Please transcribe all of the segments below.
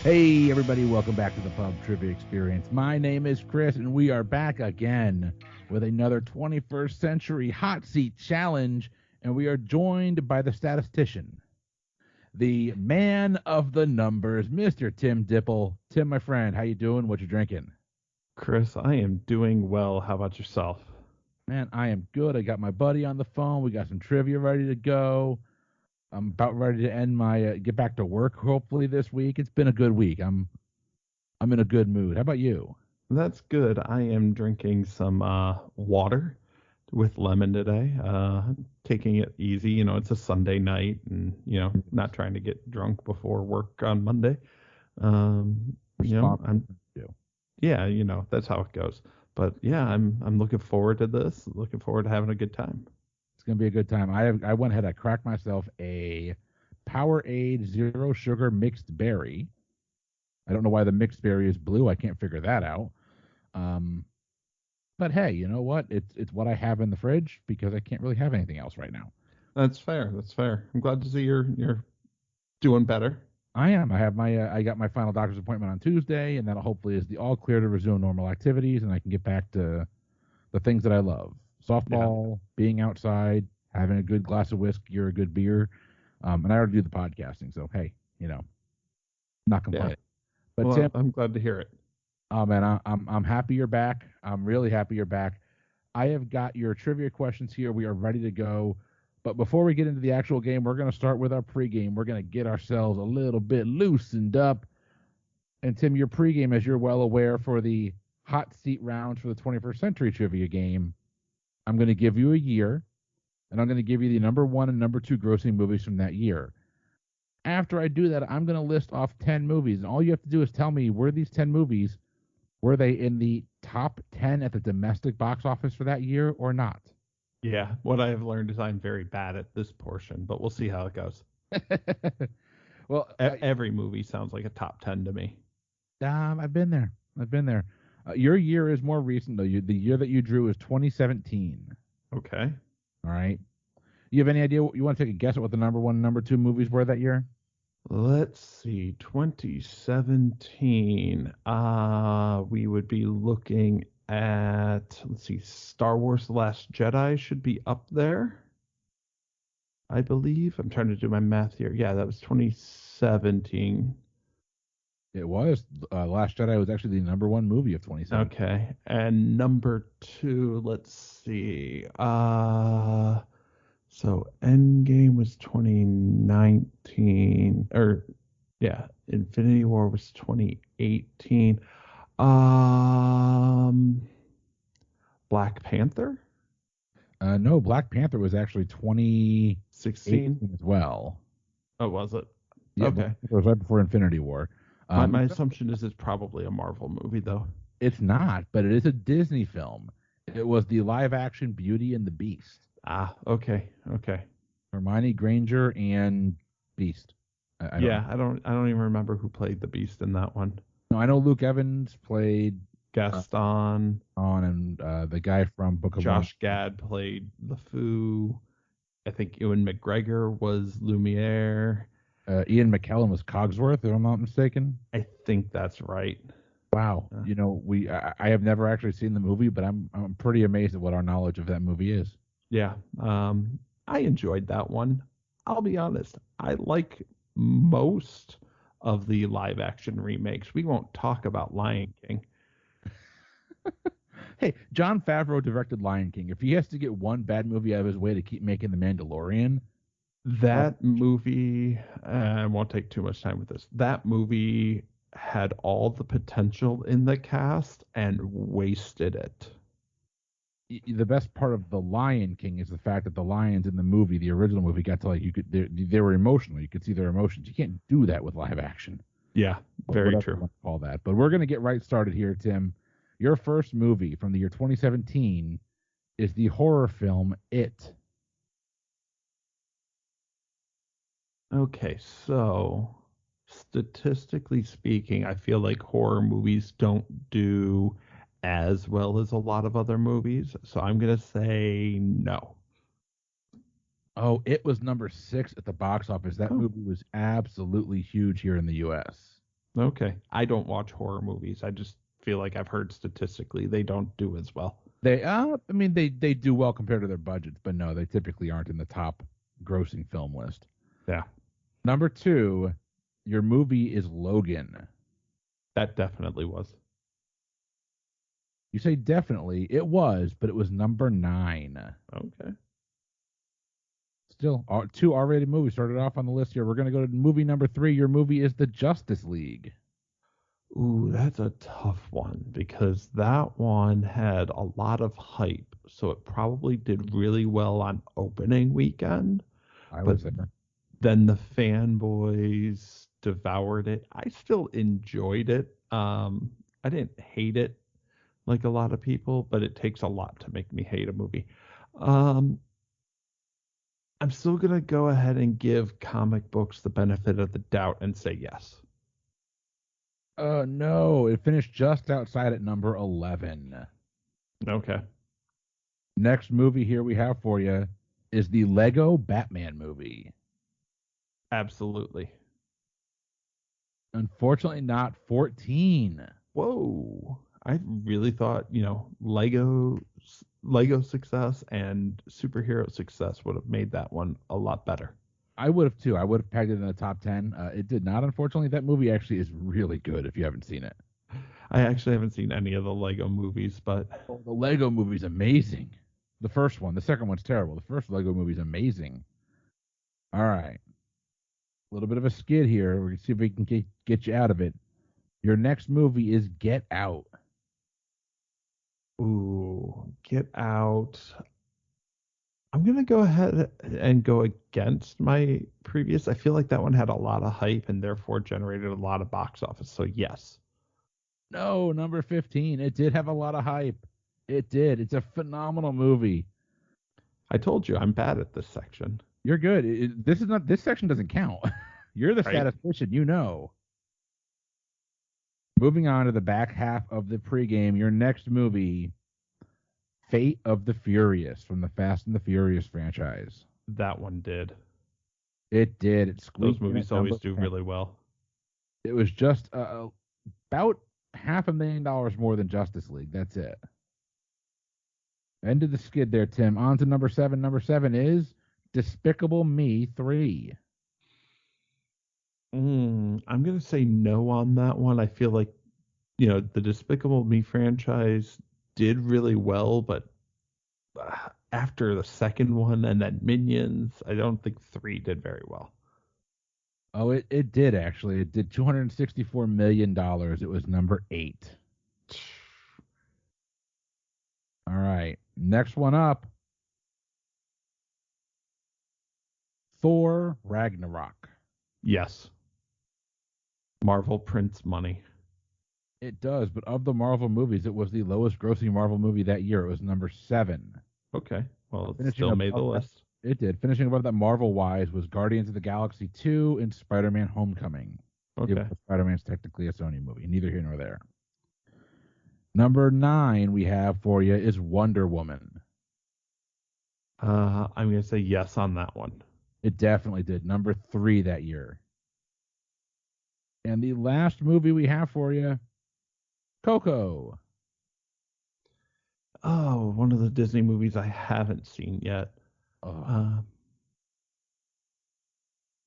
Hey, everybody, welcome back to the Pub Trivia Experience. My name is Chris, and we are back again with another 21st Century Hot Seat Challenge, and we are joined by the statistician, the man of the numbers, Mr. Tim Dipple. Tim, my friend, how you doing? What you drinking? Chris, I am doing well. How about yourself? Man, I am good. I got my buddy on the phone. We got some trivia ready to go. I'm about ready to end my get back to work hopefully this week. It's been a good week. I'm in a good mood. How about you? That's good. I am drinking some water with lemon today. Taking it easy. It's a Sunday night and, not trying to get drunk before work on Monday. Responsible. I'm yeah, that's how it goes. But yeah, I'm looking forward to this. Looking forward to having a good time. It's gonna be a good time. I went ahead. I cracked myself a Powerade Zero Sugar Mixed Berry. I don't know why the mixed berry is blue. I can't figure that out. Um, but hey, you know what? It's what I have in the fridge because I can't really have anything else right now. That's fair. That's fair. I'm glad to see you're doing better. I am. I have my. I got my final doctor's appointment on Tuesday, and that hopefully is the all clear to resume normal activities, and I can get back to the things that I love: Yeah. softball, being outside, having a good glass of whiskey or a good beer. And I already do the podcasting, so hey, not Yeah. complaining. But Well, Tim, I'm glad to hear it. oh man, I'm happy you're back. I'm really happy you're back. I have got your trivia questions here. We are ready to go. But before we get into the actual game, we're going to start with our pregame. We're going to get ourselves a little bit loosened up. And Tim, your pregame, as you're well aware, for the hot seat round for the 21st Century Trivia game, I'm going to give you a year, and I'm going to give you the number one and number two grossing movies from that year. After I do that, I'm going to list off 10 movies, and all you have to do is tell me, were these 10 movies, were they in the top 10 at the domestic box office for that year or not? Yeah, what I have learned is I'm very bad at this portion, but we'll see how it goes. Well, Every movie sounds like a top 10 to me. I've been there. I've been there. Your year is more recent, though. The year that you drew is 2017. Okay. All right. You have any idea? You want to take a guess at what the number one and number two movies were that year? Let's see. 2017. We would be looking at, let's see, Star Wars The Last Jedi should be up there, I believe. I'm trying to do my math here. Yeah, that was 2017. It was. Last Jedi was actually the number one movie of 2017. Okay. And number two, let's see. So Endgame was 2019, or yeah, Infinity War was 2018. Um, Black Panther, No, Black Panther was actually 2018 16. as well. Oh, was it? Yeah, Black Okay. Panther was right before Infinity War. My assumption is it's probably a Marvel movie though. It's not, but it is a Disney film. It was the live action Beauty and the Beast. Okay. Okay. Hermione Granger and Beast. I don't know. Yeah, I don't even remember who played the Beast in that one. No, I know Luke Evans played Gaston. on, and the guy from Book of Josh Gad played LeFou. I think Ewan McGregor was Lumiere. Ian McKellen was Cogsworth, if I'm not mistaken. I think that's right. Wow. I have never actually seen the movie, but I'm pretty amazed at what our knowledge of that movie is. Yeah. I enjoyed that one. I'll be honest. I like most of the live action remakes. We won't talk about Lion King. Hey, Jon Favreau directed Lion King. If he has to get one bad movie out of his way to keep making The Mandalorian, That movie, I won't take too much time with this. That movie had all the potential in the cast and wasted it. the best part of The Lion King is the fact that the lions in the movie, the original movie, got to they were emotional. You could see their emotions. You can't do that with live action. Yeah, very true. You want to call that. But we're gonna get right started here, Tim. Your first movie from the year 2017 is the horror film It. Okay, so statistically speaking, I feel like horror movies don't do as well as a lot of other movies. So I'm going to say no. Oh, It was number 6 at the box office. That Oh, movie was absolutely huge here in the U.S. Okay. I don't watch horror movies. I just feel like I've heard statistically they don't do as well. I mean, they do well compared to their budgets, but no, they typically aren't in the top grossing film list. Yeah, Number two, your movie is Logan. that definitely was. You say definitely. It was, but it was number 9. Okay. Still, two R-rated movies started off on the list here. We're going to go to movie number 3. Your movie is The Justice League. Ooh, that's a tough one because that one had a lot of hype. So it probably did really well on opening weekend. I But was there. then the fanboys devoured it. I still enjoyed it. I didn't hate it like a lot of people, but it takes a lot to make me hate a movie. Um, I'm still gonna go ahead and give comic books the benefit of the doubt and say yes. No, it finished just outside at number 11. Okay. Next movie here we have for you is the Lego Batman movie. Absolutely. Unfortunately, not 14. Whoa. I really thought, Lego success and superhero success would have made that one a lot better. I would have too. I would have pegged it in the top 10. It did not, unfortunately. That movie actually is really good if you haven't seen it. I actually haven't seen any of the Lego movies, but Oh, the Lego movie's amazing. The first one. The second one's terrible. The first Lego movie's amazing. All right. A little bit of a skid here. We're going to see if we can get you out of it. Your next movie is Get Out. ooh, Get Out. I'm gonna go ahead and go against my previous. I feel like that one had a lot of hype and therefore generated a lot of box office. So yes. No, number 15. It did have a lot of hype. It did. It's a phenomenal movie. I told you I'm bad at this section. You're good. This section doesn't count. You're the Right. statistician, you know. Moving on to the back half of the pregame, your next movie, Fate of the Furious from the Fast and the Furious franchise. That one did. It did. It Those squeaked in movies at always number do 10. really well. It was just about $500,000 more than Justice League. That's it. End of the skid there, Tim. On to number 7. Number 7 is Despicable Me 3. I'm gonna say no on that one. I feel like the Despicable Me franchise did really well, but after the second one and then Minions, I don't think 3 did very well. Oh, it did actually. It did $264 million. It was number 8. All right. Next one up. Thor Ragnarok. Yes. Marvel prints money. It does, but of the Marvel movies, it was the lowest grossing Marvel movie that year. It was number 7. Okay. Well, it Finishing still made the above that- list. It did. Finishing above that Marvel wise was Guardians of the Galaxy 2 and Spider-Man Homecoming. Okay. Spider-Man's technically a Sony movie. Neither here nor there. Number 9 we have for you is Wonder Woman. I'm gonna say yes on that one. It definitely did. Number 3 that year. And the last movie we have for you, Coco. Oh, one of the Disney movies I haven't seen yet. Oh,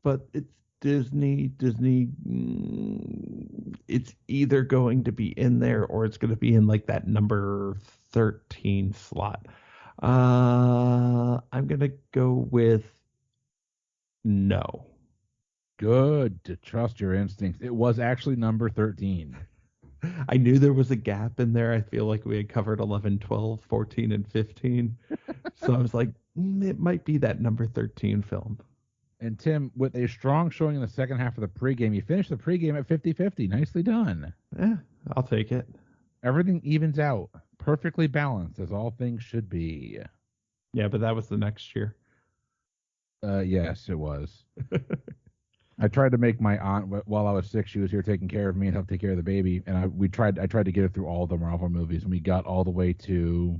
But it's Disney. It's either going to be in there or it's going to be in like that number 13 slot. I'm going to go with no. good to trust your instincts. It was actually number 13. I knew there was a gap in there. I feel like we had covered 11, 12, 14, and 15. So I was like, it might be that number 13 film. And Tim, with a strong showing in the second half of the pregame, you finished the pregame at 50-50. Nicely done. Yeah, I'll take it. Everything evens out. Perfectly balanced, as all things should be. Yeah, but that was the next year. Yes, it was. I tried to make my aunt, while I was sick, she was here taking care of me and helped take care of the baby. And I tried to get her through all the Marvel movies, and we got all the way to.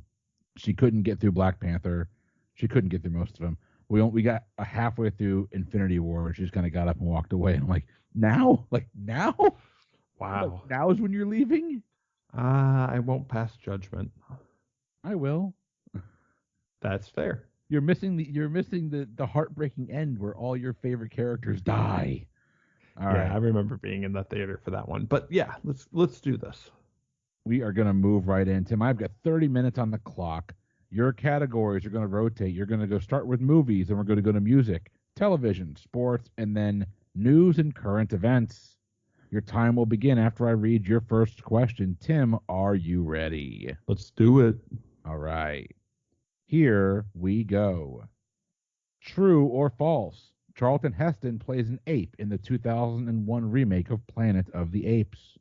She couldn't get through Black Panther. She couldn't get through most of them. We got halfway through Infinity War, and she just kind of got up and walked away. And I'm like, now? Like now? What, Wow. now's when you're leaving? I won't pass judgment. I will. That's fair. You're missing the heartbreaking end where all your favorite characters die. All Yeah, right. I remember being in the theater for that one. But yeah, let's do this. We are gonna move right in. Tim, I've got 30 minutes on the clock. Your categories are gonna rotate. You're gonna go start with movies, and we're gonna go to music, television, sports, and then news and current events. Your time will begin after I read your first question. Tim, are you ready? Let's do it. All right. Here we go. True or false? Charlton Heston plays an ape in the 2001 remake of Planet of the Apes.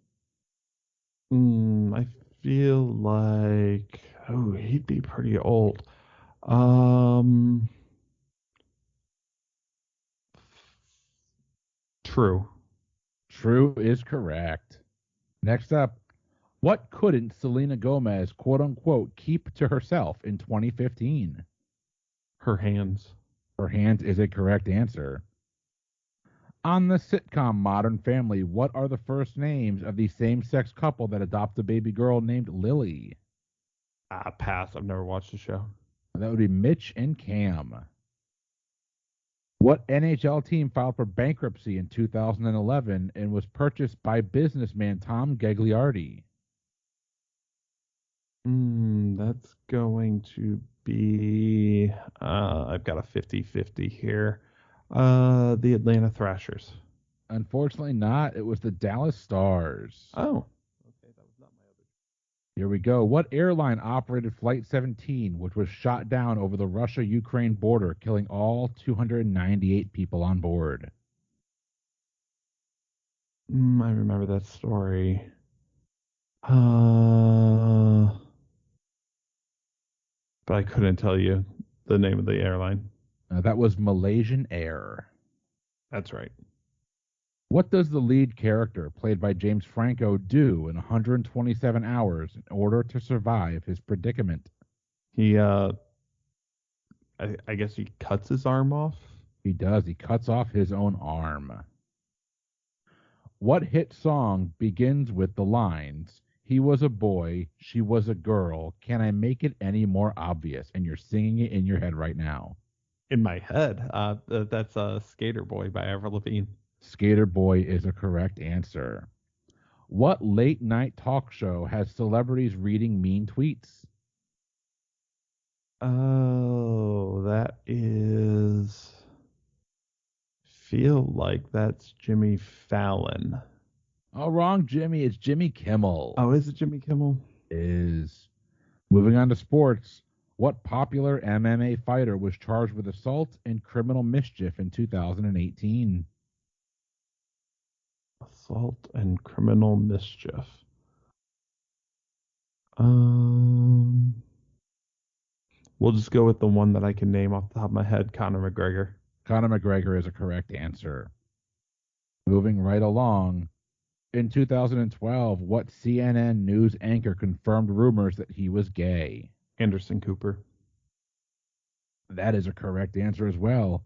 I feel like he'd be pretty old. Um, True. True is correct. Next up, what couldn't Selena Gomez quote unquote keep to herself in 2015? Her hands. Her hands is a correct answer. On the sitcom Modern Family, what are the first names of the same sex couple that adopt a baby girl named Lily? Pass. I've never watched the show. That would be Mitch and Cam. What NHL team filed for bankruptcy in 2011 and was purchased by businessman Tom Gagliardi? That's going to be. I've got a 50-50 here. The Atlanta Thrashers. Unfortunately not. It was the Dallas Stars. Oh. Okay, that was not my other. Here we go. What airline operated Flight 17, which was shot down over the Russia-Ukraine border, killing all 298 people on board? I remember that story. But I couldn't tell you the name of the airline. That was Malaysian Air. That's right. What does the lead character, played by James Franco, do in 127 hours in order to survive his predicament? He, I guess he cuts his arm off. He does. He cuts off his own arm. What hit song begins with the lines, "He was a boy, she was a girl. Can I make it any more obvious?" And you're singing it in your head right now. In my head, that's Skater Boy by Avril Lavigne. Skater Boy is a correct answer. What late night talk show has celebrities reading mean tweets? Oh, that is. Feel like that's Jimmy Fallon. Oh, wrong, Jimmy. It's Jimmy Kimmel. Oh, is it Jimmy Kimmel? Is. Moving on to sports. What popular MMA fighter was charged with assault and criminal mischief in 2018? Assault and criminal mischief. We'll just go with the one that I can name off the top of my head, Conor McGregor. Conor McGregor is a correct answer. Moving right along. In 2012, what CNN news anchor confirmed rumors that he was gay? Anderson Cooper. That is a correct answer as well.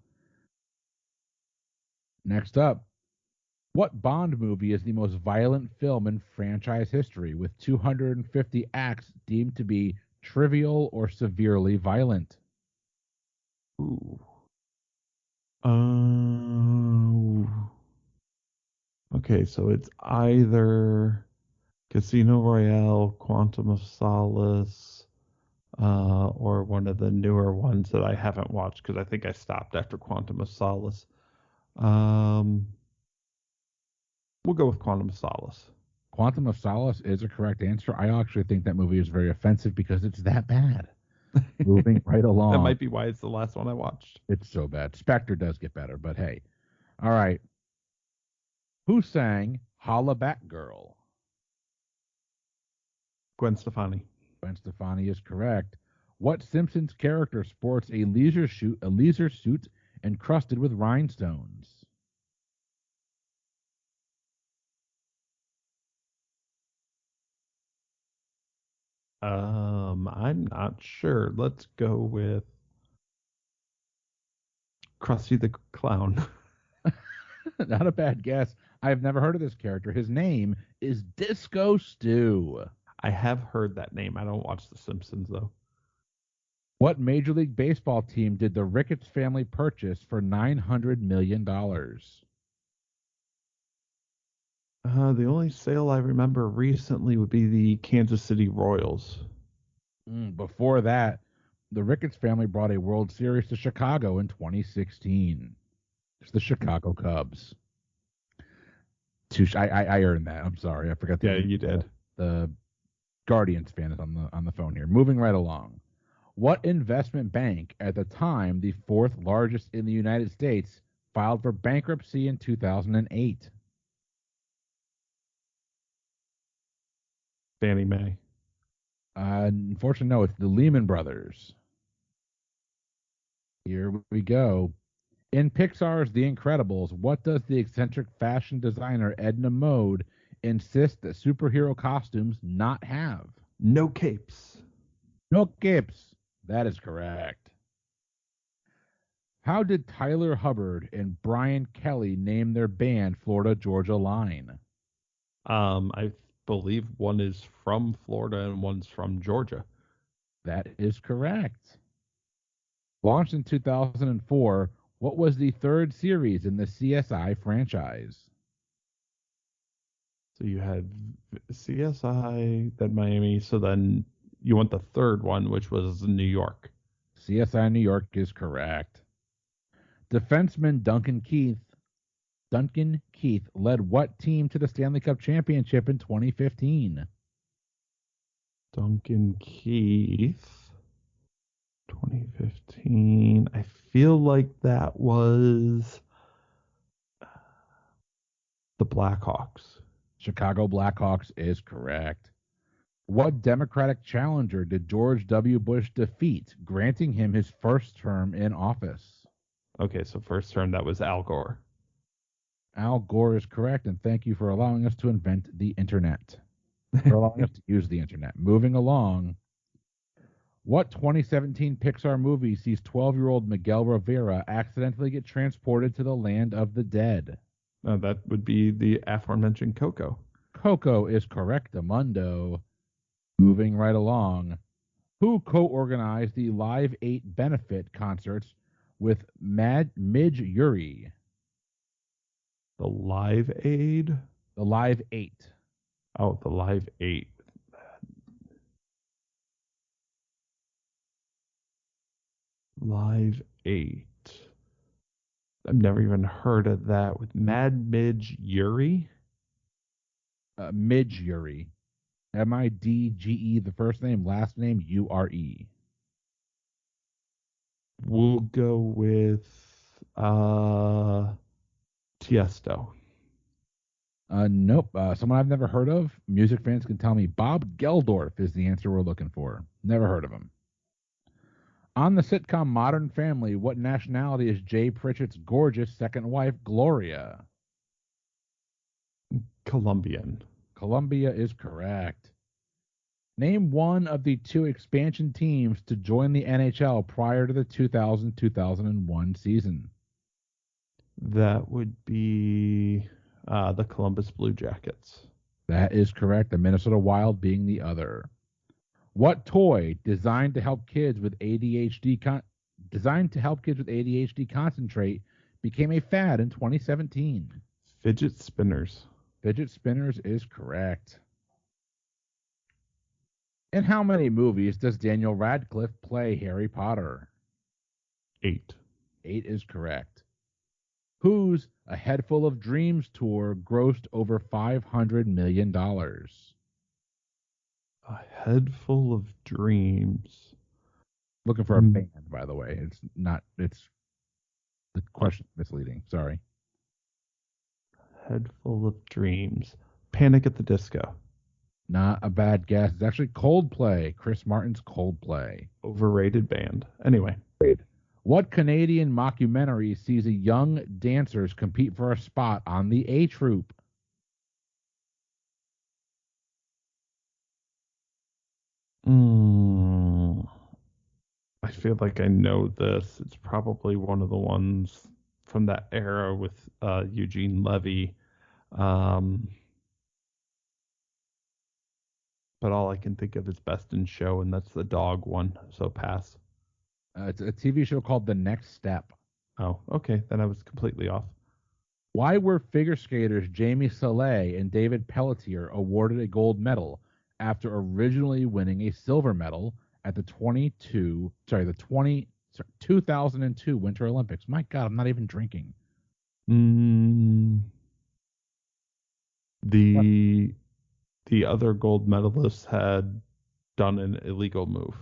Next up, what Bond movie is the most violent film in franchise history, with 250 acts deemed to be trivial or severely violent? Ooh. Okay, so it's either Casino Royale, Quantum of Solace, or one of the newer ones that I haven't watched because I think I stopped after Quantum of Solace. We'll go with Quantum of Solace. Quantum of Solace is a correct answer. I actually think that movie is very offensive because it's that bad. Moving right along. That might be why it's the last one I watched. It's so bad. Spectre does get better, but hey. All right. Who sang Holla Back Girl? Gwen Stefani. Gwen Stefani is correct. What Simpsons character sports a leisure suit encrusted with rhinestones? I'm not sure. Let's go with Krusty the Clown. Not a bad guess. I've never heard of this character. His name is Disco Stew. I have heard that name. I don't watch The Simpsons though. What Major League Baseball team did the Ricketts family purchase for $900 million? The only sale I remember recently would be the Kansas City Royals. Before that, the Ricketts family brought a World Series to Chicago in 2016. It's the Chicago Cubs. I earned that. I'm sorry. I forgot Yeah, you did. The Guardians fan is on the phone here. Moving right along. What investment bank at the time, the fourth largest in the United States, filed for bankruptcy in 2008? Fannie Mae. Unfortunately, no, it's the Lehman Brothers. Here we go. In Pixar's The Incredibles, what does the eccentric fashion designer Edna Mode insist that superhero costumes not have? No capes. No capes. That is correct. How did Tyler Hubbard and Brian Kelly name their band Florida Georgia Line? I believe one is from Florida and one's from Georgia. That is correct. Launched in 2004, what was the third series in the CSI franchise? So you had CSI, then Miami. So then you want the third one, which was New York. CSI New York is correct. Defenseman Duncan Keith led what team to the Stanley Cup championship in 2015? Duncan Keith, 2015. I feel like that was the Blackhawks. Chicago Blackhawks is correct. What Democratic challenger did George W. Bush defeat, granting him his first term in office? Okay, so first term, that was Al Gore. Al Gore is correct, and thank you for allowing us to invent the internet. For allowing us to use the internet. Moving along. What 2017 Pixar movie sees 12-year-old Miguel Rivera accidentally get transported to the land of the dead? That would be the aforementioned Coco. Coco is correct, Amundo. Moving right along. Who co-organized the Live 8 benefit concerts with Midge Uri? The Live Aid? The Live 8. Oh, the Live 8. Live 8. I've never even heard of that. With Midge Uri? Midge Uri. Midge, the first name, last name, Ure. We'll go with Tiesto. Nope. Someone I've never heard of. Music fans can tell me. Bob Geldorf is the answer we're looking for. Never heard of him. On the sitcom Modern Family, what nationality is Jay Pritchett's gorgeous second wife, Gloria? Colombian. Colombia is correct. Name one of the two expansion teams to join the NHL prior to the 2000-2001 season. That would be the Columbus Blue Jackets. That is correct. The Minnesota Wild being the other. What toy designed to help kids with ADHD concentrate became a fad in 2017? Fidget spinners. Fidget spinners is correct. In how many movies does Daniel Radcliffe play Harry Potter? 8. 8 is correct. Whose A Head Full of Dreams tour grossed over $500 million? A Head Full of Dreams. Looking for a band, by the way. It's the question misleading. Sorry. Head Full of Dreams. Panic at the Disco. Not a bad guess. It's actually Coldplay. Chris Martin's Coldplay. Overrated band. Anyway. What Canadian mockumentary sees a young dancers compete for a spot on the A Troop? I feel like I know this. It's probably one of the ones from that era with Eugene Levy. Um, but all I can think of is Best in Show, and that's the dog one. So pass. It's a TV show called The Next Step. Oh, okay. Then I was completely off. Why were figure skaters Jamie Salé and David Pelletier awarded a gold medal after originally winning a silver medal at the 2002 Winter Olympics? My God, I'm not even drinking. Mm, the other gold medalists had done an illegal move.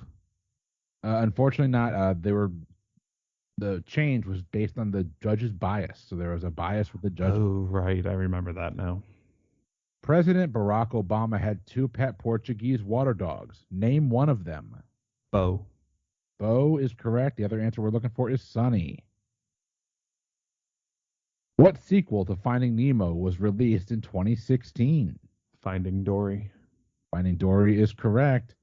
Unfortunately, not. The change was based on the judge's bias, so there was a bias with the judge. Oh, right. I remember that now. President Barack Obama had two pet Portuguese water dogs. Name one of them. Bo. Bo is correct. The other answer we're looking for is Sunny. What sequel to Finding Nemo was released in 2016? Finding Dory. Finding Dory is correct.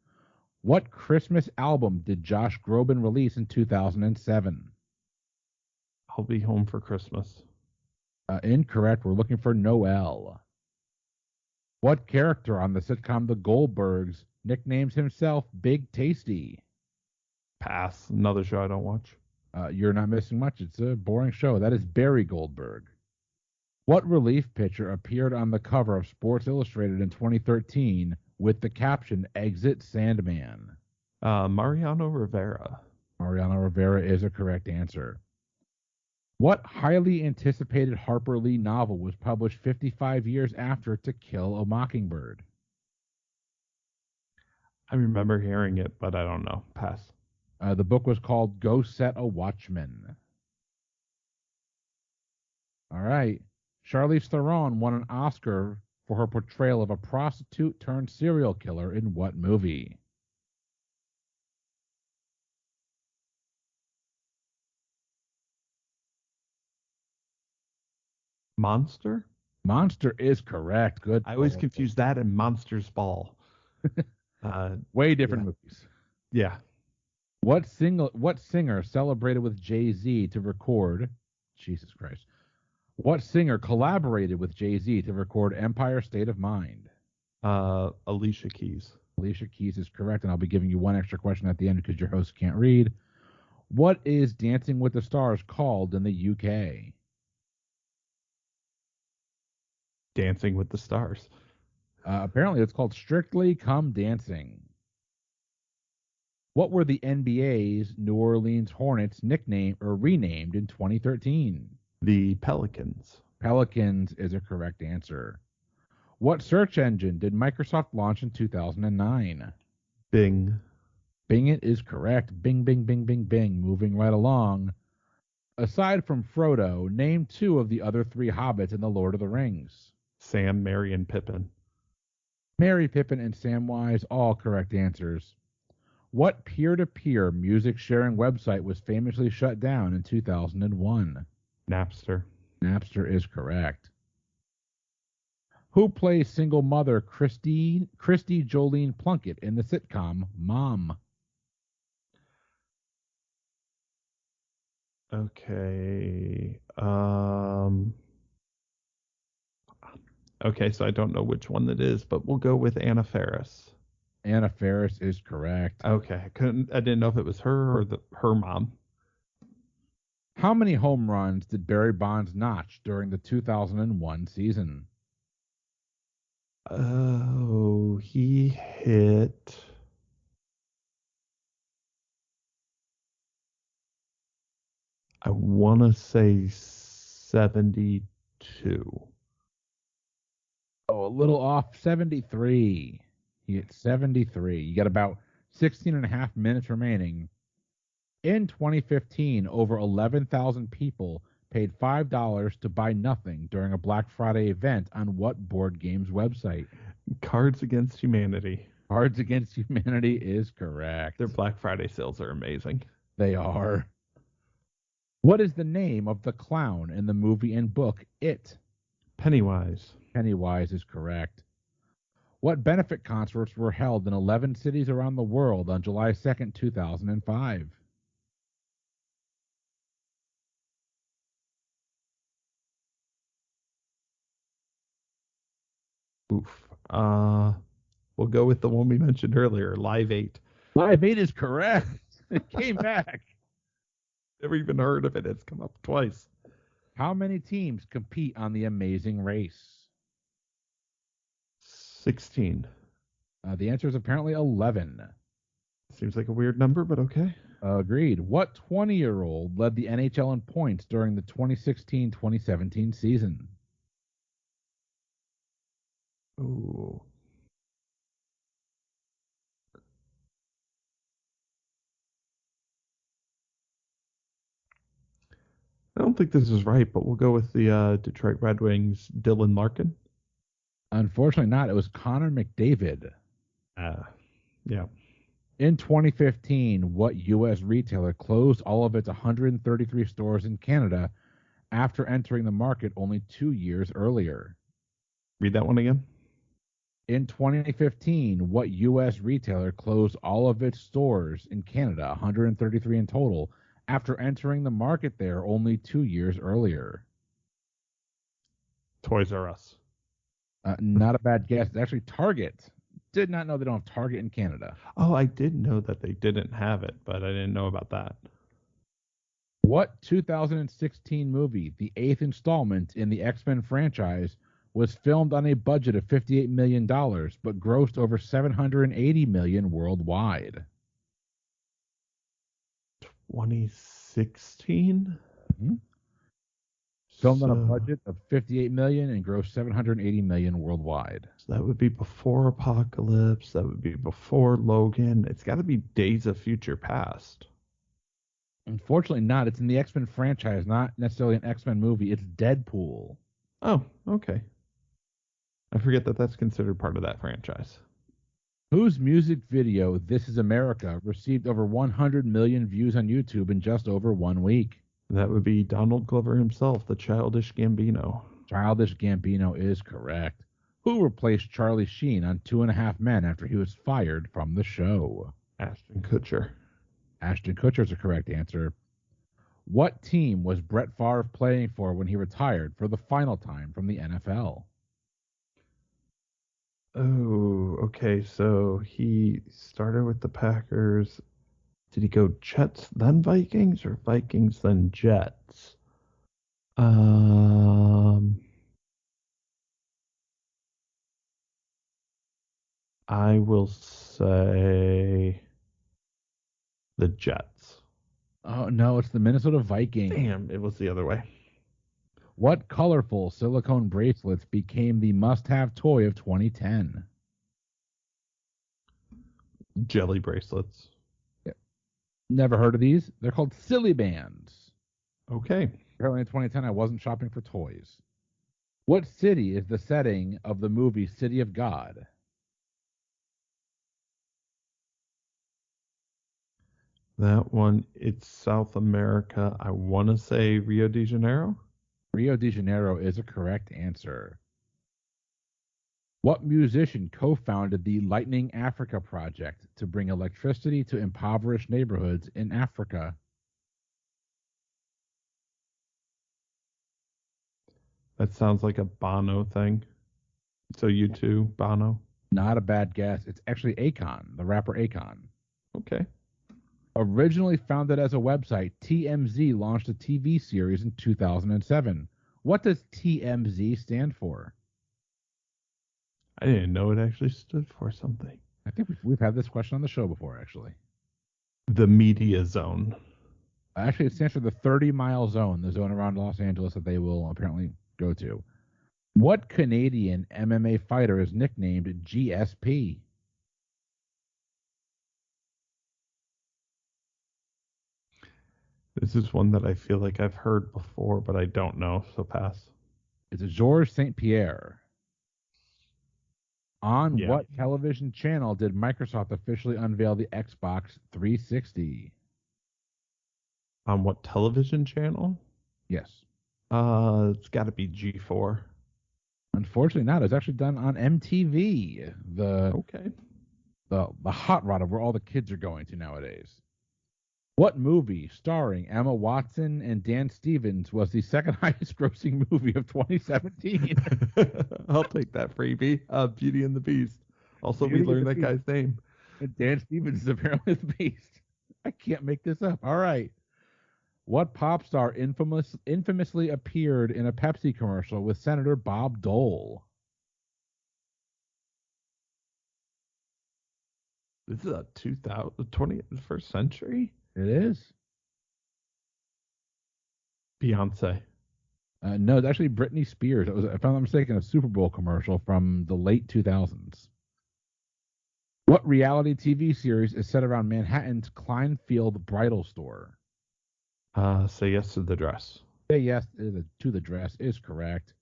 What Christmas album did Josh Groban release in 2007? I'll Be Home for Christmas. Incorrect. We're looking for Noel. What character on the sitcom The Goldbergs nicknames himself Big Tasty? Pass. Another show I don't watch. You're not missing much. It's a boring show. That is Barry Goldberg. What relief pitcher appeared on the cover of Sports Illustrated in 2013 with the caption Exit Sandman? Mariano Rivera. Mariano Rivera is a correct answer. What highly anticipated Harper Lee novel was published 55 years after To Kill a Mockingbird? I remember hearing it, but I don't know. Pass. The book was called Go Set a Watchman. All right. Charlize Theron won an Oscar for her portrayal of a prostitute turned serial killer in what movie? Monster? Monster is correct. Good. I always confuse that and Monsters Ball. Way different yeah. movies. Yeah. What singer celebrated with Jay-Z to record? Jesus Christ. What singer collaborated with Jay-Z to record Empire State of Mind? Alicia Keys. Alicia Keys is correct, and I'll be giving you one extra question at the end because your host can't read. What is Dancing with the Stars called in the UK? Dancing with the Stars. Apparently, it's called Strictly Come Dancing. What were the NBA's New Orleans Hornets nicknamed or renamed in 2013? The Pelicans. Pelicans is a correct answer. What search engine did Microsoft launch in 2009? Bing. Bing it is correct. Bing, bing, bing, bing, bing. Moving right along. Aside from Frodo, name two of the other three hobbits in The Lord of the Rings. Sam, Merry, and Pippin. Merry, Pippin, and Samwise, all correct answers. What peer-to-peer music sharing website was famously shut down in 2001? Napster. Napster is correct. Who plays single mother Christy Jolene Plunkett in the sitcom Mom? Okay. Okay, so I don't know which one that is, but we'll go with Anna Faris. Anna Faris is correct. Okay, I didn't know if it was her or her mom. How many home runs did Barry Bonds notch during the 2001 season? Oh, he hit. I want to say 72. Oh, a little off. 73. He hit 73. You got about 16 and a half minutes remaining. In 2015, over 11,000 people paid $5 to buy nothing during a Black Friday event on what board games website? Cards Against Humanity. Cards Against Humanity is correct. Their Black Friday sales are amazing. They are. What is the name of the clown in the movie and book It? Pennywise. Pennywise is correct. What benefit concerts were held in 11 cities around the world on July 2nd, 2005? We'll go with the one we mentioned earlier, Live 8. Live 8 is correct. It came back. Never even heard of it. It's come up twice. How many teams compete on the Amazing Race? 16. The answer is apparently 11. Seems like a weird number, but okay. Agreed. What 20-year-old led the NHL in points during the 2016-2017 season? Ooh. I don't think this is right, but we'll go with the Detroit Red Wings, Dylan Larkin. Unfortunately not. It was Connor McDavid. Yeah. In 2015, what U.S. retailer closed all of its 133 stores in Canada after entering the market only 2 years earlier? Read that one again. In 2015, what U.S. retailer closed all of its stores in Canada, 133 in total, after entering the market there only 2 years earlier? Toys R Us. Not a bad guess. It's actually Target. Did not know they don't have Target in Canada. Oh, I did know that they didn't have it, but I didn't know about that. What 2016 movie, the eighth installment in the X-Men franchise, was filmed on a budget of $58 million but grossed over $780 million worldwide? 2016? Mm-hmm. Filmed on a So, budget of $58 million and grossed $780 million worldwide. so that would be before Apocalypse. That would be before Logan. It's got to be Days of Future Past. Unfortunately not. It's in the X-Men franchise, not necessarily an X-Men movie. It's Deadpool. Oh, okay. I forget that that's considered part of that franchise. Whose music video, This Is America, received over 100 million views on YouTube in just over 1 week? That would be Donald Glover himself, the Childish Gambino. Childish Gambino is correct. Who replaced Charlie Sheen on Two and a Half Men after he was fired from the show? Ashton Kutcher. Ashton Kutcher is the correct answer. What team was Brett Favre playing for when he retired for the final time from the NFL? Oh, okay. So he started with the Packers. Did he go Jets then Vikings or Vikings then Jets? I will say the Jets. Oh, no, it's the Minnesota Vikings. Damn, it was the other way. What colorful silicone bracelets became the must-have toy of 2010? Jelly bracelets. Never heard of these. They're called Silly Bands. Okay. Apparently in 2010, I wasn't shopping for toys. What city is the setting of the movie City of God? That one, it's South America. I want to say Rio de Janeiro. Rio de Janeiro is a correct answer. What musician co-founded the Lightning Africa project to bring electricity to impoverished neighborhoods in Africa? That sounds like a Bono thing. So you too, Bono. Not a bad guess. It's actually Akon, the rapper Akon. Okay. Originally founded as a website, TMZ launched a TV series in 2007. What does TMZ stand for? I didn't know it actually stood for something. I think we've had this question on the show before, actually. The Media Zone. Actually, it stands for the 30-mile zone, the zone around Los Angeles that they will apparently go to. What Canadian MMA fighter is nicknamed GSP? This is one that I feel like I've heard before, but I don't know, so pass. It's Georges St. Pierre. On Yeah. what television channel did Microsoft officially unveil the Xbox 360? On what television channel? Yes. It's got to be G4. Unfortunately not. It was actually done on MTV, Okay. the hot rod of where all the kids are going to nowadays. What movie starring Emma Watson and Dan Stevens was the second highest grossing movie of 2017? I'll take that freebie. Beauty and the Beast. Also, we Beauty and the learned that Beast. guy's name. And Dan Stevens is apparently the Beast. I can't make this up. All right. What pop star infamously appeared in a Pepsi commercial with Senator Bob Dole? This is a 21st century? It is. Beyonce. No, it's actually Britney Spears. It was, if I'm not mistaken, a Super Bowl commercial from the late 2000s. What reality TV series is set around Manhattan's Kleinfield bridal store? Say yes to the dress. Say yes to the dress is correct.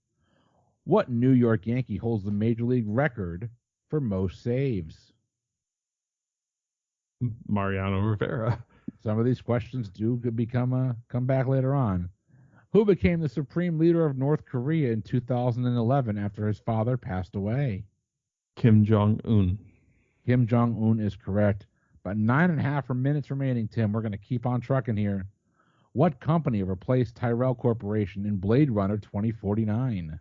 What New York Yankee holds the Major League record for most saves? Mariano Rivera. Some of these questions do come back later on. Who became the supreme leader of North Korea in 2011 after his father passed away? Kim Jong-un. Kim Jong-un is correct. But 9.5 minutes remaining, Tim. We're going to keep on trucking here. What company replaced Tyrell Corporation in Blade Runner 2049?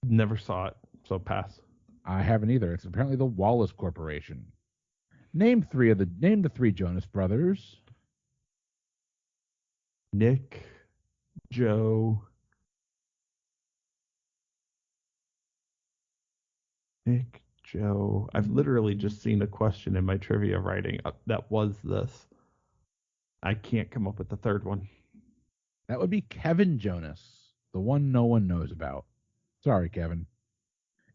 Never saw it, so pass. I haven't either. It's apparently the Wallace Corporation. Name the three Jonas brothers. Nick, Joe. I've literally just seen a question in my trivia writing that was this. I can't come up with the third one. That would be Kevin Jonas, the one no one knows about. Sorry, Kevin.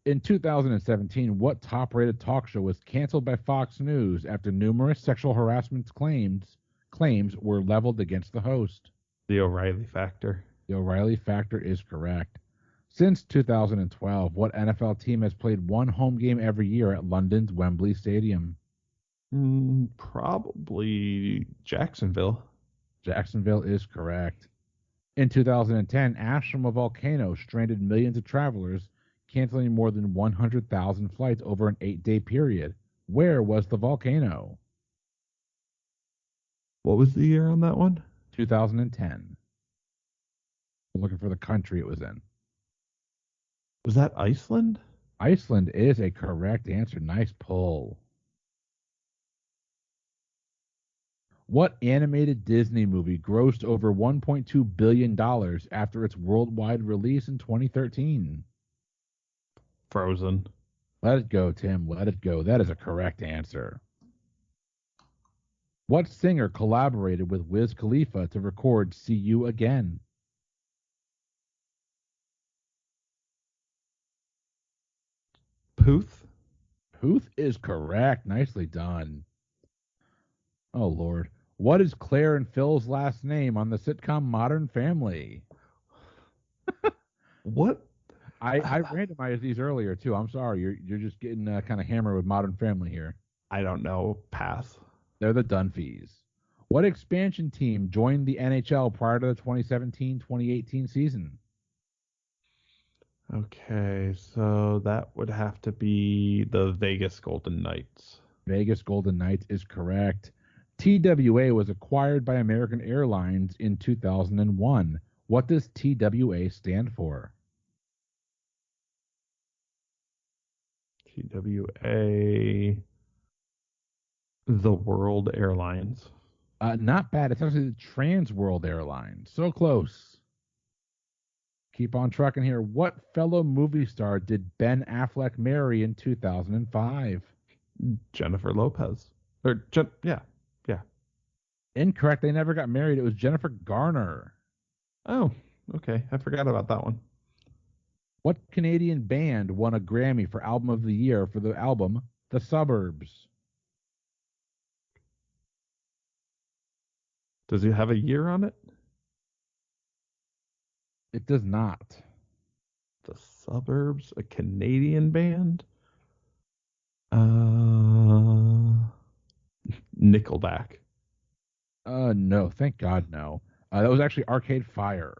In 2017, what top-rated talk show was canceled by Fox News after numerous sexual harassment claims were leveled against the host? The O'Reilly Factor. The O'Reilly Factor is correct. Since 2012, what NFL team has played one home game every year at London's Wembley Stadium? Probably Jacksonville. Jacksonville is correct. In 2010, ash from a volcano stranded millions of travelers, canceling more than 100,000 flights over an 8-day period. Where was the volcano? What was the year on that one? 2010. I'm looking for the country it was in. Was that Iceland? Iceland is a correct answer. Nice pull. What animated Disney movie grossed over $1.2 billion after its worldwide release in 2013? Frozen. Let it go, Tim. Let it go. That is a correct answer. What singer collaborated with Wiz Khalifa to record See You Again? Puth? Puth is correct. Nicely done. Oh, Lord. What is Claire and Phil's last name on the sitcom Modern Family? What? I randomized these earlier, too. I'm sorry. You're just getting kind of hammered with Modern Family here. I don't know. Pass. They're the Dunphys. What expansion team joined the NHL prior to the 2017-2018 season? Okay, so that would have to be the Vegas Golden Knights. Vegas Golden Knights is correct. TWA was acquired by American Airlines in 2001. What does TWA stand for? TWA, the World Airlines. Not bad. It's actually the Trans World Airlines. So close. Keep on trucking here. What fellow movie star did Ben Affleck marry in 2005? Jennifer Lopez. Yeah. Incorrect. They never got married. It was Jennifer Garner. Oh, okay. I forgot about that one. What Canadian band won a Grammy for Album of the Year for the album The Suburbs? Does it have a year on it? It does not. The Suburbs, a Canadian band? Nickelback. No. Thank God, no. That was actually Arcade Fire.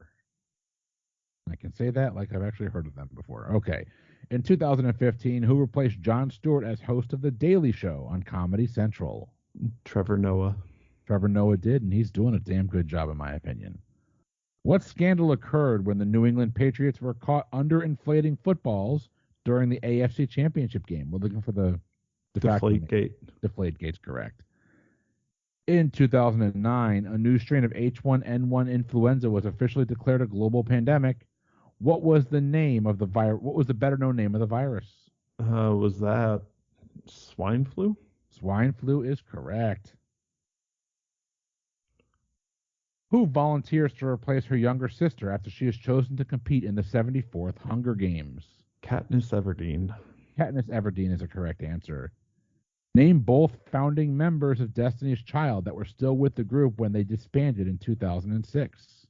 I can say that like I've actually heard of them before. Okay. In 2015, who replaced Jon Stewart as host of The Daily Show on Comedy Central? Trevor Noah. Trevor Noah did, and he's doing a damn good job, in my opinion. What scandal occurred when the New England Patriots were caught underinflating footballs during the AFC Championship game? We're looking for the de facto name. Deflategate. Deflategate's correct. In 2009, a new strain of H1N1 influenza was officially declared a global pandemic. What was the name of the virus? What was the better-known name of the virus? Was that swine flu? Swine flu is correct. Who volunteers to replace her younger sister after she is chosen to compete in the 74th Hunger Games? Katniss Everdeen. Katniss Everdeen is a correct answer. Name both founding members of Destiny's Child that were still with the group when they disbanded in 2006.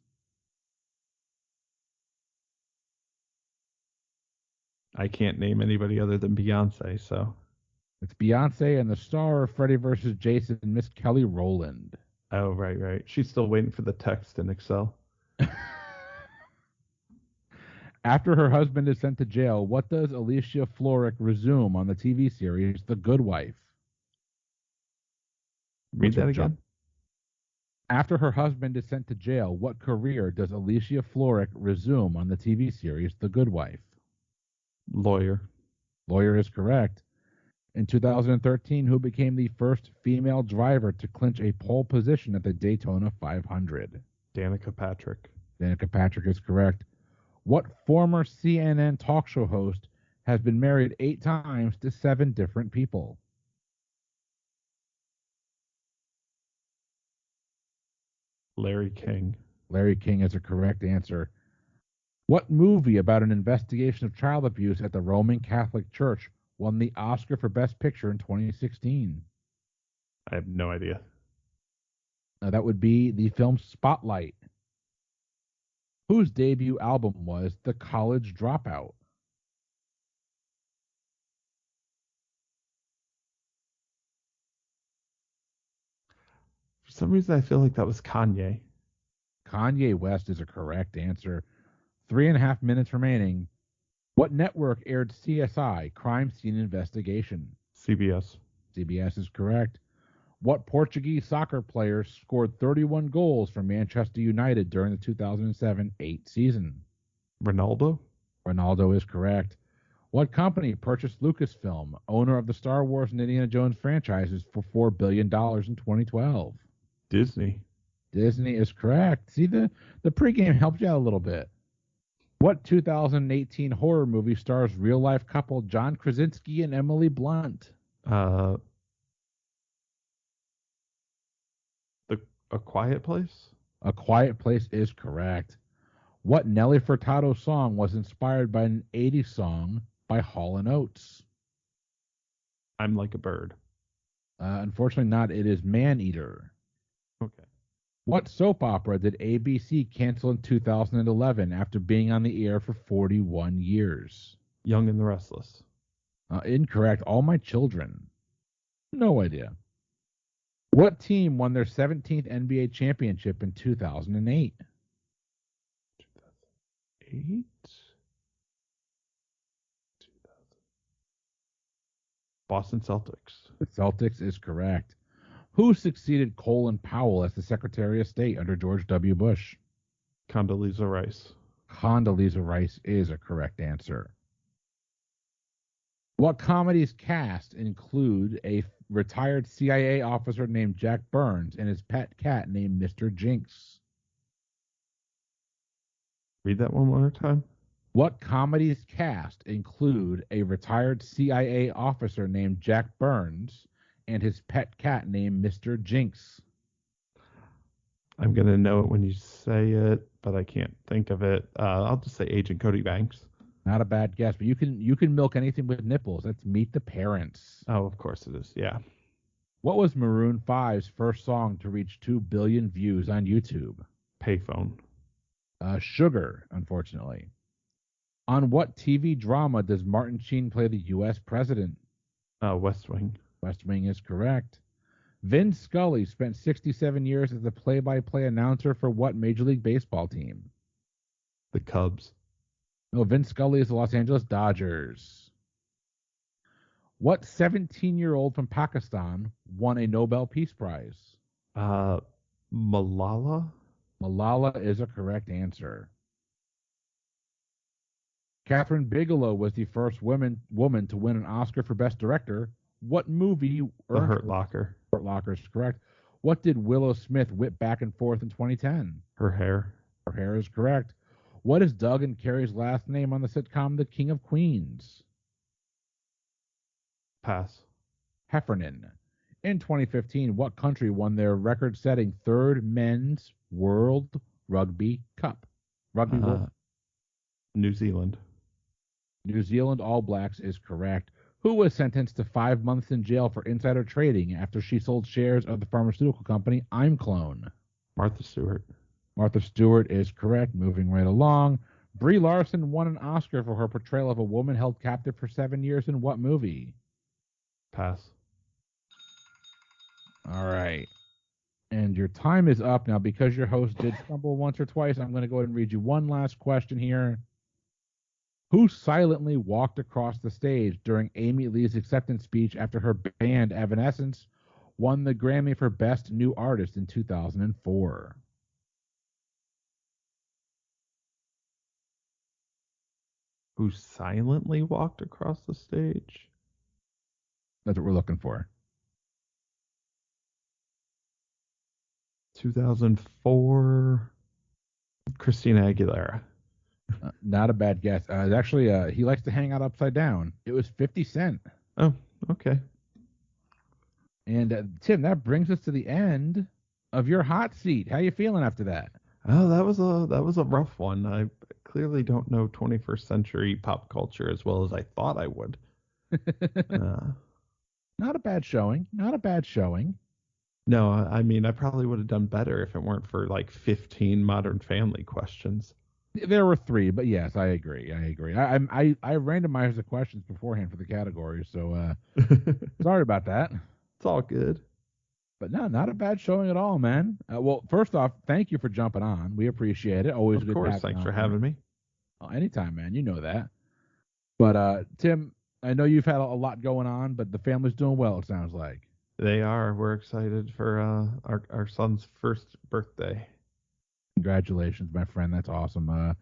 I can't name anybody other than Beyonce, so. It's Beyonce and the star of Freddy vs. Jason, Miss Kelly Rowland. Oh, right. She's still waiting for the text in Excel. After her husband is sent to jail, what does Alicia Florrick resume on the TV series The Good Wife? Read that again. After her husband is sent to jail, what career does Alicia Florrick resume on the TV series The Good Wife? Lawyer. Lawyer is correct. In 2013, who became the first female driver to clinch a pole position at the Daytona 500? Danica Patrick. Danica Patrick is correct. What former CNN talk show host has been married 8 times to 7 different people? Larry King. Larry King is a correct answer. What movie about an investigation of child abuse at the Roman Catholic Church won the Oscar for Best Picture in 2016? I have no idea. That would be the film Spotlight, whose debut album was The College Dropout. For some reason, I feel like that was Kanye. Kanye West is a correct answer. 3.5 minutes remaining. What network aired CSI, Crime Scene Investigation? CBS. CBS is correct. What Portuguese soccer player scored 31 goals for Manchester United during the 2007-8 season? Ronaldo? Ronaldo is correct. What company purchased Lucasfilm, owner of the Star Wars and Indiana Jones franchises, for $4 billion in 2012? Disney. Disney is correct. See, the pregame helped you out a little bit. What 2018 horror movie stars real-life couple John Krasinski and Emily Blunt? A Quiet Place? A Quiet Place is correct. What Nelly Furtado song was inspired by an 80s song by Hall & Oates? I'm Like a Bird. Unfortunately not. It is Man Eater. Okay. What soap opera did ABC cancel in 2011 after being on the air for 41 years? Young and the Restless. Incorrect. All My Children. No idea. What team won their 17th NBA championship in 2008? 2008? Boston Celtics. The Celtics is correct. Who succeeded Colin Powell as the Secretary of State under George W. Bush? Condoleezza Rice. Condoleezza Rice is a correct answer. What comedy's cast include a retired CIA officer named Jack Burns and his pet cat named Mr. Jinx? Read that one more time. What comedy's cast include a retired CIA officer named Jack Burns and his pet cat named Mr. Jinx? I'm going to know it when you say it, but I can't think of it. I'll just say Agent Cody Banks. Not a bad guess, but you can milk anything with nipples. That's Meet the Parents. Oh, of course it is. Yeah. What was Maroon 5's first song to reach 2 billion views on YouTube? Payphone. Sugar, unfortunately. On what TV drama does Martin Sheen play the U.S. president? West Wing. West Wing is correct. Vin Scully spent 67 years as the play-by-play announcer for what Major League Baseball team? The Cubs. No, Vin Scully is the Los Angeles Dodgers. What 17-year-old from Pakistan won a Nobel Peace Prize? Uh, Malala? Malala is a correct answer. Catherine Bigelow was the first woman to win an Oscar for Best Director. What movie The earned Hurt her? Locker. Hurt Locker is correct. What did Willow Smith whip back and forth in 2010? Her hair. Her hair is correct. What is Doug and Carrie's last name on the sitcom The King of Queens? Pass. Heffernan. In 2015, what country won their record-setting third men's World Rugby Cup? Rugby World. New Zealand. New Zealand All Blacks is correct. Who was sentenced to 5 months in jail for insider trading after she sold shares of the pharmaceutical company ImClone? Martha Stewart. Martha Stewart is correct. Moving right along. Brie Larson won an Oscar for her portrayal of a woman held captive for 7 years in what movie? Pass. All right. And your time is up now. Because your host did stumble once or twice, I'm going to go ahead and read you one last question here. Who silently walked across the stage during Amy Lee's acceptance speech after her band Evanescence won the Grammy for Best New Artist in 2004? Who silently walked across the stage? That's what we're looking for. 2004. Christina Aguilera. Not a bad guess. Actually, he likes to hang out upside down. It was 50 Cent. Oh, okay. And Tim, that brings us to the end of your hot seat. How you feeling after that? Oh, that was a rough one. I clearly don't know 21st century pop culture as well as I thought I would. Not a bad showing. Not a bad showing. No, I mean, I probably would have done better if it weren't for like 15 Modern Family questions. There were 3, but yes, I agree. I randomized the questions beforehand for the categories, so sorry about that. It's all good. But no, not a bad showing at all, man. Well, first off, thank you for jumping on. We appreciate it. Always good. Of course, thanks for having me. Oh, anytime, man. You know that. But Tim, I know you've had a lot going on, but the family's doing well. It sounds like. They are. We're excited for our son's first birthday. Congratulations, my friend. That's awesome.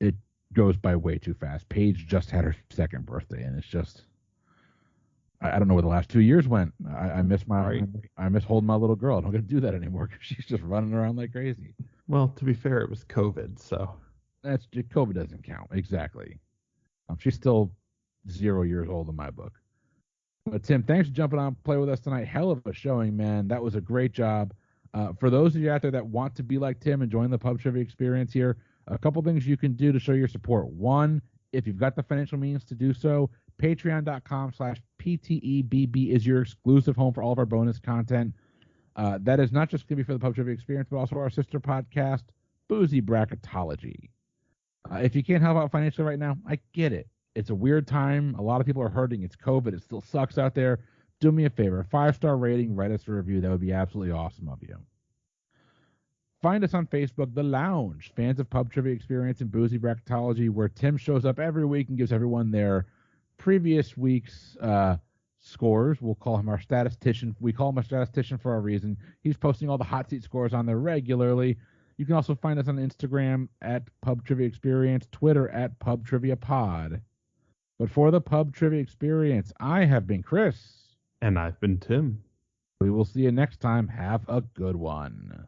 It goes by way too fast. Paige just had her second birthday, and it's just I don't know where the last 2 years went. I miss I miss holding my little girl. I don't get to do that anymore because she's just running around like crazy. Well, to be fair, it was COVID, so That's COVID doesn't count exactly. She's still 0 years old in my book. But Tim, thanks for jumping on play with us tonight. Hell of a showing, man. That was a great job. For those of you out there that want to be like Tim and join the Pub Trivia Experience here, a couple things you can do to show your support. One, if you've got the financial means to do so, patreon.com/PTEBB is your exclusive home for all of our bonus content. That is not just going to be for the Pub Trivia Experience, but also our sister podcast, Boozy Bracketology. If you can't help out financially right now, I get it. It's a weird time. A lot of people are hurting. It's COVID. It still sucks out there. Do me a favor. 5-star rating, write us a review. That would be absolutely awesome of you. Find us on Facebook, The Lounge, fans of Pub Trivia Experience and Boozy Bracketology, where Tim shows up every week and gives everyone their previous week's scores. We'll call him our statistician. We call him a statistician for a reason. He's posting all the hot seat scores on there regularly. You can also find us on Instagram at Pub Trivia Experience, Twitter at Pub Trivia Pod. But for the Pub Trivia Experience, I have been Chris. And I've been Tim. We will see you next time. Have a good one.